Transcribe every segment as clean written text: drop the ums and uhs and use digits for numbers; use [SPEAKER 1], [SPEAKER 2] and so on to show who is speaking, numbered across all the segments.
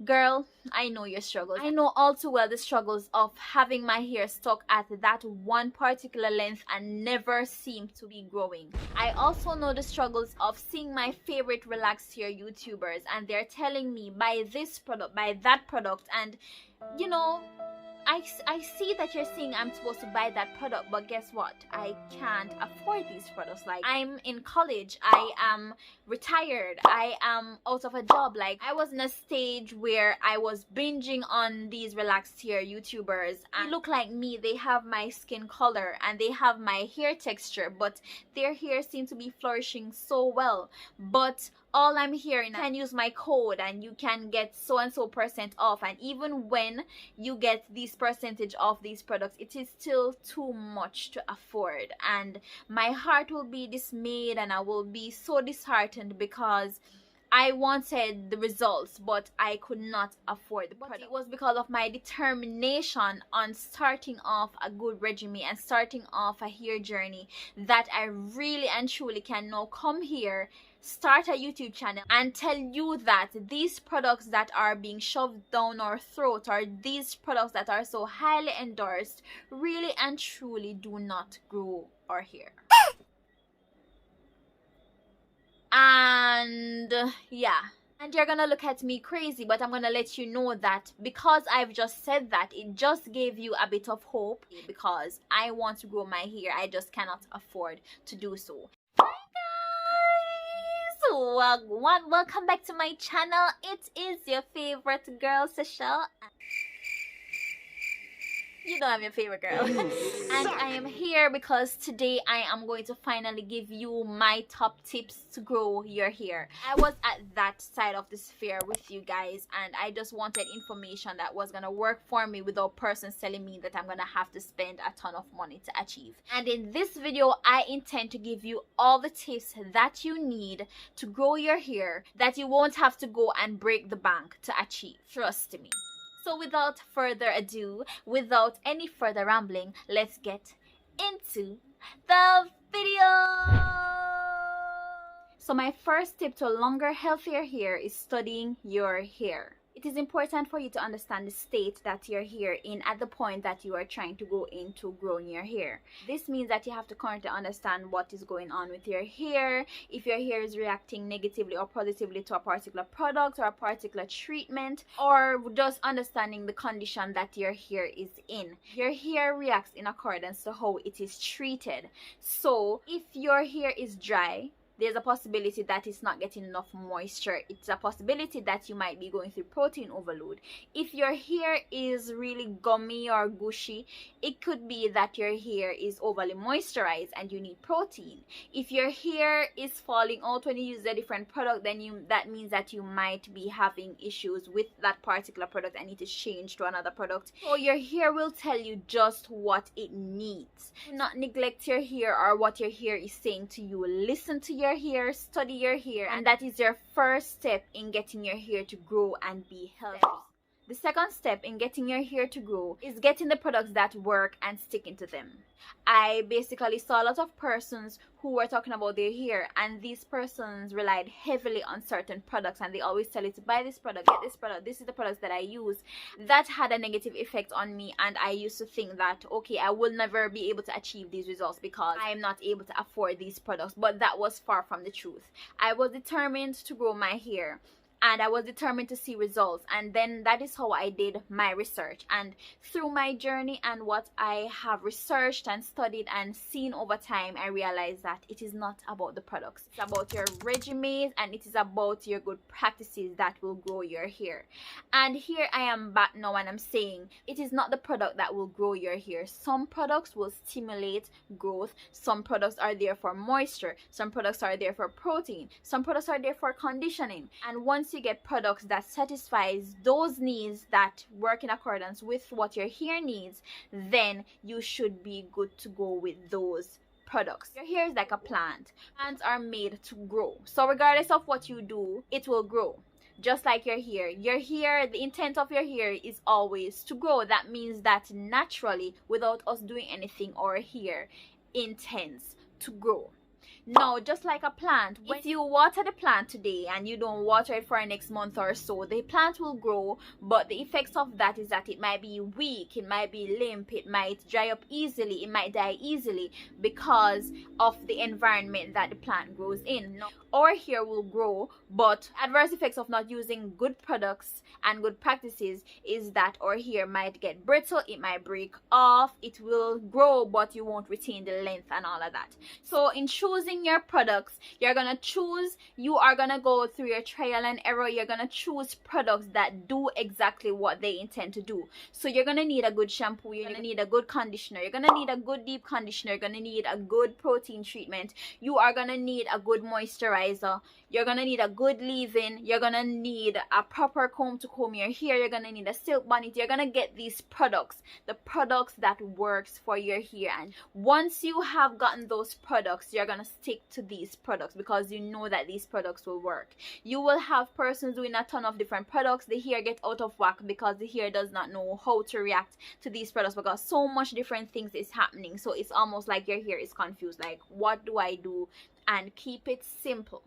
[SPEAKER 1] Girl, I know your struggles. I know all too well the struggles of having my hair stuck at that one particular length and never seem to be growing. I also know the struggles of seeing my favorite relaxed hair YouTubers and they're telling me buy this product, buy that product, and you know, I see that you're saying I'm supposed to buy that product, but guess what? I can't afford these products. Like, I'm in college, I am retired, I am out of a job. Like, I was in a stage where I was binging on these relaxed hair YouTubers and they look like me. They have my skin color and they have my hair texture, but their hair seems to be flourishing so well. But all I'm hearing, you can use my code and you can get so and so % off, and even when you get these percentage off these products, it is still too much to afford, and my heart will be dismayed and I will be so disheartened because I wanted the results but I could not afford the product. It was because of my determination on starting off a good regimen and starting off a hair journey that I really and truly can now come here, start a YouTube channel and tell you that these products that are being shoved down our throat, or these products that are so highly endorsed, really and truly do not grow our hair. And yeah, and you're gonna look at me crazy, but I'm gonna let you know that because I've just said that, it just gave you a bit of hope, because I want to grow my hair. I just cannot afford to do so. Hi guys, welcome back to my channel. It is your favorite girl, Sashelle. You know I'm your favorite girl. And I am here because today I am going to finally give you my top tips to grow your hair. I was at that side of the sphere with you guys and I just wanted information that was gonna work for me without persons telling me that I'm gonna have to spend a ton of money to achieve. And in this video, I intend to give you all the tips that you need to grow your hair that you won't have to go and break the bank to achieve. Trust me. So without further ado, without any further rambling, let's get into the video. So my first tip to longer, healthier hair is studying your hair. It is important for you to understand the state that your hair in at the point that you are trying to go into growing your hair. This means that you have to currently understand what is going on with your hair, if your hair is reacting negatively or positively to a particular product or a particular treatment, or just understanding the condition that your hair is in. Your hair reacts in accordance to how it is treated. So if your hair is dry, there's a possibility that it's not getting enough moisture. It's a possibility that you might be going through protein overload. If your hair is really gummy or gushy, it could be that your hair is overly moisturized and you need protein. If your hair is falling out when you use a different product, then that means that you might be having issues with that particular product and need to change to another product. So your hair will tell you just what it needs. Do not neglect your hair or what your hair is saying to you. Listen to your hair, study your hair, and that is your first step in getting your hair to grow and be healthy. The second step in getting your hair to grow is getting the products that work and sticking to them. I basically saw a lot of persons who were talking about their hair, and these persons relied heavily on certain products, and they always tell you to buy this product, get this product, this is the products that I use. That had a negative effect on me, and I used to think that, okay, I will never be able to achieve these results because I am not able to afford these products. But that was far from the truth. I was determined to grow my hair, and I was determined to see results, and then that is how I did my research. And through my journey and what I have researched and studied and seen over time, I realized that it is not about the products. It's about your regimen, and it is about your good practices that will grow your hair. And here I am back now, and I'm saying it is not the product that will grow your hair. Some products will stimulate growth. Some products are there for moisture. Some products are there for protein. Some products are there for conditioning. And once you get products that satisfies those needs, that work in accordance with what your hair needs, then you should be good to go with those products. Your hair is like a plant. Plants are made to grow. So regardless of what you do, it will grow. Just like your hair. Your hair, the intent of your hair is always to grow. That means that naturally, without us doing anything, our hair intends to grow. No, just like a plant, if you water the plant today and you don't water it for the next month or so, the plant will grow, but the effects of that is that it might be weak, it might be limp, it might dry up easily, it might die easily because of the environment that the plant grows in. Our hair will grow, but adverse effects of not using good products and good practices is that our hair might get brittle, it might break off, it will grow, but you won't retain the length and all of that. So in choosing your products, you are gonna go through your trial and error. You're gonna choose products that do exactly what they intend to do. So you're gonna need a good shampoo, you're gonna need a good conditioner, you're gonna need a good deep conditioner, you're gonna need a good protein treatment, you are gonna need a good moisturizer, you're gonna need a good leave-in, you're gonna need a proper comb to comb your hair, you're gonna need a silk bonnet. You're gonna get these products, the products that works for your hair, and once you have gotten those products, you're gonna stick to these products because you know that these products will work. You will have persons doing a ton of different products, the hair get out of whack because the hair does not know how to react to these products because so much different things is happening. So it's almost like your hair is confused, like what do I do? And keep it simple.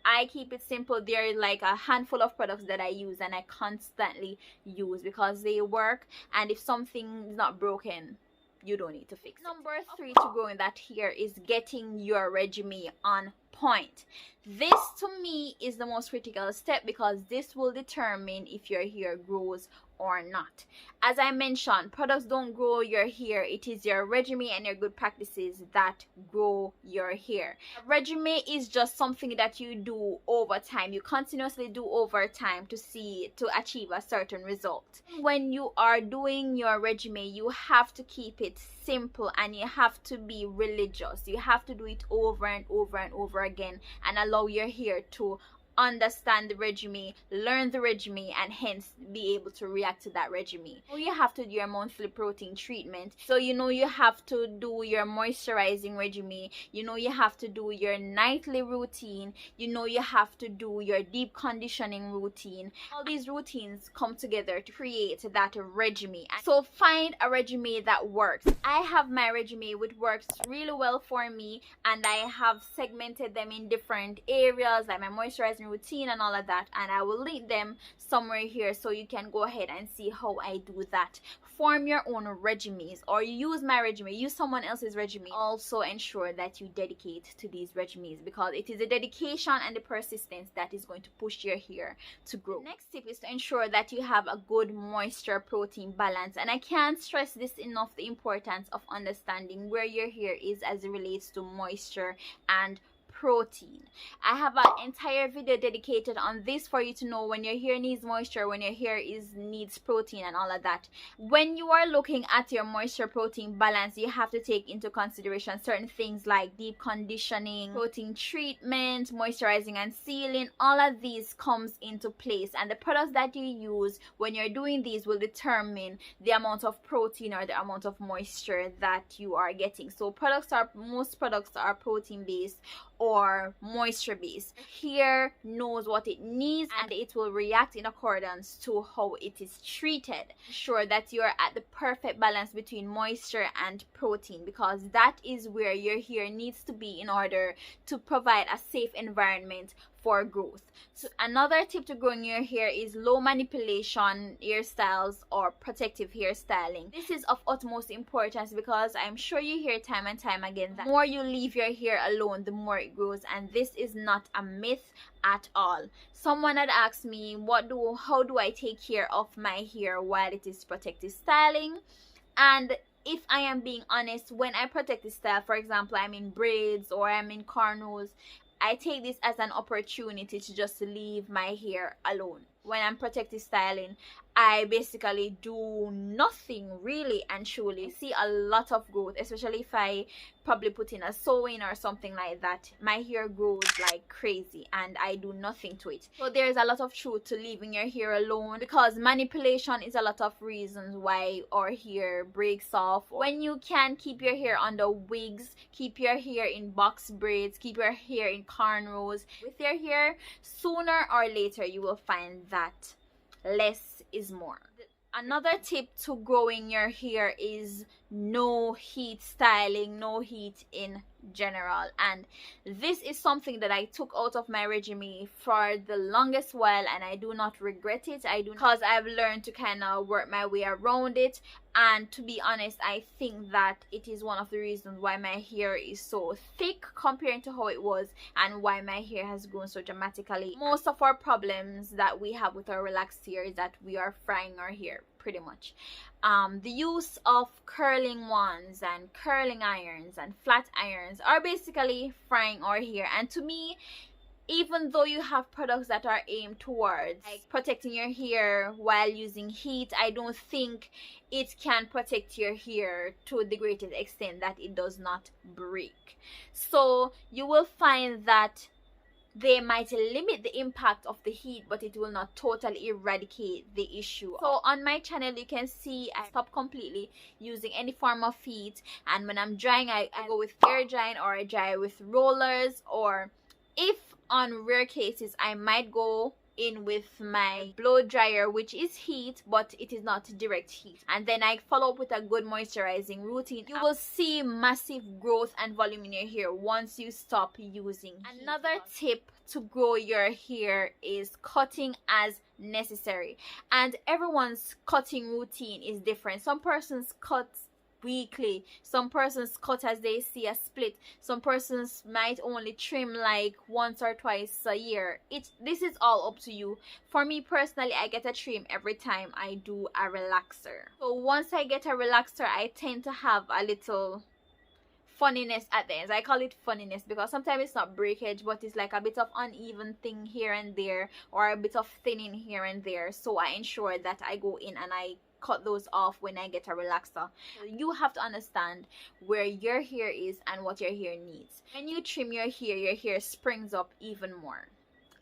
[SPEAKER 1] I keep it simple. There are like a handful of products that I use and I constantly use because they work, and if something is not broken, you don't need to fix it. Number 3 to growing that hair is getting your regimen on point. This to me is the most critical step because this will determine if your hair grows or not. As I mentioned, products don't grow your hair. It is your regimen and your good practices that grow your hair. A regimen is just something that you do over time. You continuously do over time to achieve a certain result. When you are doing your regimen, you have to keep it simple and you have to be religious. You have to do it over and over and over again and allow your hair to understand the regimen, learn the regimen, and hence be able to react to that regimen. You have to do your monthly protein treatment, so you have to do your moisturizing regimen, you have to do your nightly routine, you have to do your deep conditioning routine. All these routines come together to create that regimen. So find a regimen that works. I have my regimen which works really well for me, and I have segmented them in different areas like my moisturizing routine and all of that, and I will link them somewhere here so you can go ahead and see how I do that. Form your own regimens, or you use my regimen, use someone else's regimen. Also ensure that you dedicate to these regimens because it is the dedication and the persistence that is going to push your hair to grow. Next tip is to ensure that you have a good moisture protein balance, and I can't stress this enough, the importance of understanding where your hair is as it relates to moisture and protein. I have an entire video dedicated on this for you to know when your hair needs moisture, when your hair needs protein and all of that. When you are looking at your moisture protein balance, you have to take into consideration certain things like deep conditioning, protein treatment, moisturizing and sealing. All of these comes into place, and the products that you use when you're doing these will determine the amount of protein or the amount of moisture that you are getting. So most products are protein based or moisture based. Hair knows what it needs and it will react in accordance to how it is treated. Ensure that you're at the perfect balance between moisture and protein because that is where your hair needs to be in order to provide a safe environment for growth. So another tip to growing your hair is low manipulation hairstyles or protective hairstyling. This is of utmost importance because I'm sure you hear time and time again that the more you leave your hair alone, the more it grows, and this is not a myth at all. Someone had asked me, how do I take care of my hair while it is protective styling? And if I am being honest, when I protective style, for example, I'm in braids or I'm in cornrows, I take this as an opportunity to just leave my hair alone. When I'm protective styling, I basically do nothing really and truly. See a lot of growth, especially if I probably put in a sew-in or something like that. My hair grows like crazy and I do nothing to it. So there's a lot of truth to leaving your hair alone because manipulation is a lot of reasons why our hair breaks off. When you can keep your hair under wigs, keep your hair in box braids, keep your hair in cornrows with your hair, sooner or later you will find that less is more. Another tip to growing your hair is no heat styling, no heat in general. And this is something that I took out of my regime for the longest while, and I do not regret it. I do, because I've learned to kind of work my way around it. And to be honest, I think that it is one of the reasons why my hair is so thick compared to how it was, and why my hair has grown so dramatically. Most of our problems that we have with our relaxed hair is that we are frying our hair, pretty much. The use of curling wands and curling irons and flat irons are basically frying our hair. And to me, even though you have products that are aimed towards like protecting your hair while using heat, I don't think it can protect your hair to the greatest extent that it does not break. So you will find that they might limit the impact of the heat, but it will not totally eradicate the issue. So on my channel, you can see I stop completely using any form of heat, and when I'm drying, I go with air drying, or I dry with rollers, or if on rare cases I might go in with my blow dryer, which is heat but it is not direct heat, and then I follow up with a good moisturizing routine. You will see massive growth and volume in your hair once you stop using heat. Another tip to grow your hair is cutting as necessary, and everyone's cutting routine is different. Some persons cut weekly, some persons cut as they see a split, some persons might only trim like once or twice a year. This is all up to you. For me personally, I get a trim every time I do a relaxer. So once I get a relaxer, I tend to have a little funniness at the ends. I call it funniness because sometimes it's not breakage, but it's like a bit of uneven thing here and there, or a bit of thinning here and there. So I ensure that I go in and I cut those off when I get a relaxer. You have to understand where your hair is and what your hair needs. When you trim your hair springs up even more.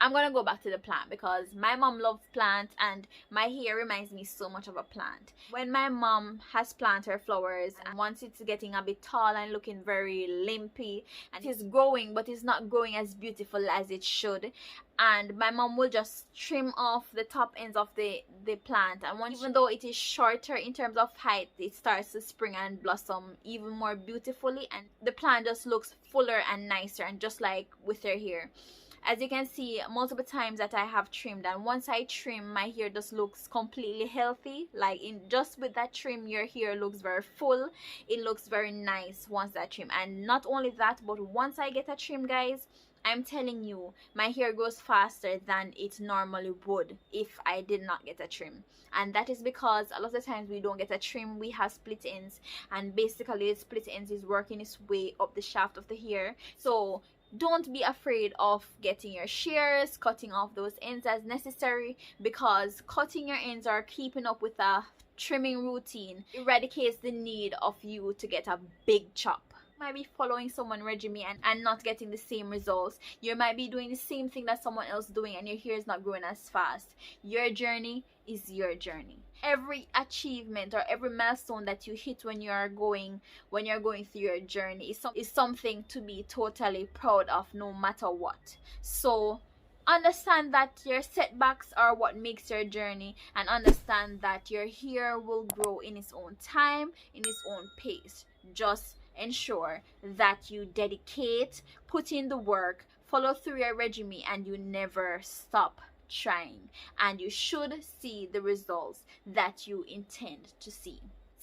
[SPEAKER 1] I'm gonna go back to the plant because my mom loves plants, and my hair reminds me so much of a plant. When my mom has planted her flowers, and once it's getting a bit tall and looking very limpy, and it's growing but it's not growing as beautiful as it should, and my mom will just trim off the top ends of the plant, and even though it is shorter in terms of height, it starts to spring and blossom even more beautifully, and the plant just looks fuller and nicer, and just like with her hair. As you can see, multiple times that I have trimmed, and once I trim, my hair just looks completely healthy. Like just with that trim, your hair looks very full. It looks very nice once that trim. And not only that, but once I get a trim, guys, I'm telling you, my hair grows faster than it normally would if I did not get a trim. And that is because a lot of times we don't get a trim, we have split ends, and basically the split ends is working its way up the shaft of the hair. So don't be afraid of getting your shears, cutting off those ends as necessary, because cutting your ends or keeping up with a trimming routine eradicates the need of you to get a big chop. You might be following someone's regimen and not getting the same results. You might be doing the same thing that someone else is doing and your hair is not growing as fast. Your journey is your journey. Every achievement or every milestone that you hit when you're going through your journey is something to be totally proud of, no matter what. So understand that your setbacks are what makes your journey, and understand that your hair will grow in its own time, in its own pace. Just ensure that you dedicate, put in the work, follow through your regimen, and you never stop trying, and you should see the results that you intend to see.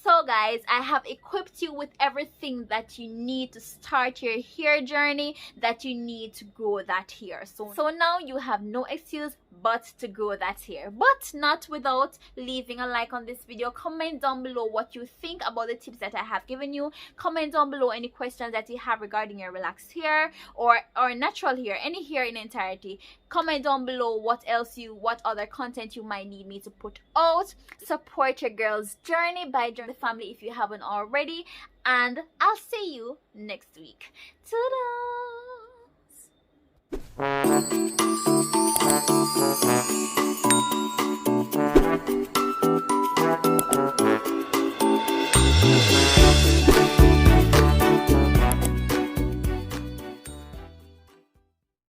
[SPEAKER 1] So guys, I have equipped you with everything that you need to start your hair journey, that you need to grow that hair. So now you have no excuse but to grow that hair, but not without leaving a like on this video. Comment down below what you think about the tips that I have given you. Comment down below any questions that you have regarding your relaxed hair or natural hair, any hair in entirety. Comment down below what other content you might need me to put out. Support your girl's journey by joining the family if you haven't already, and I'll see you next week. Toodles!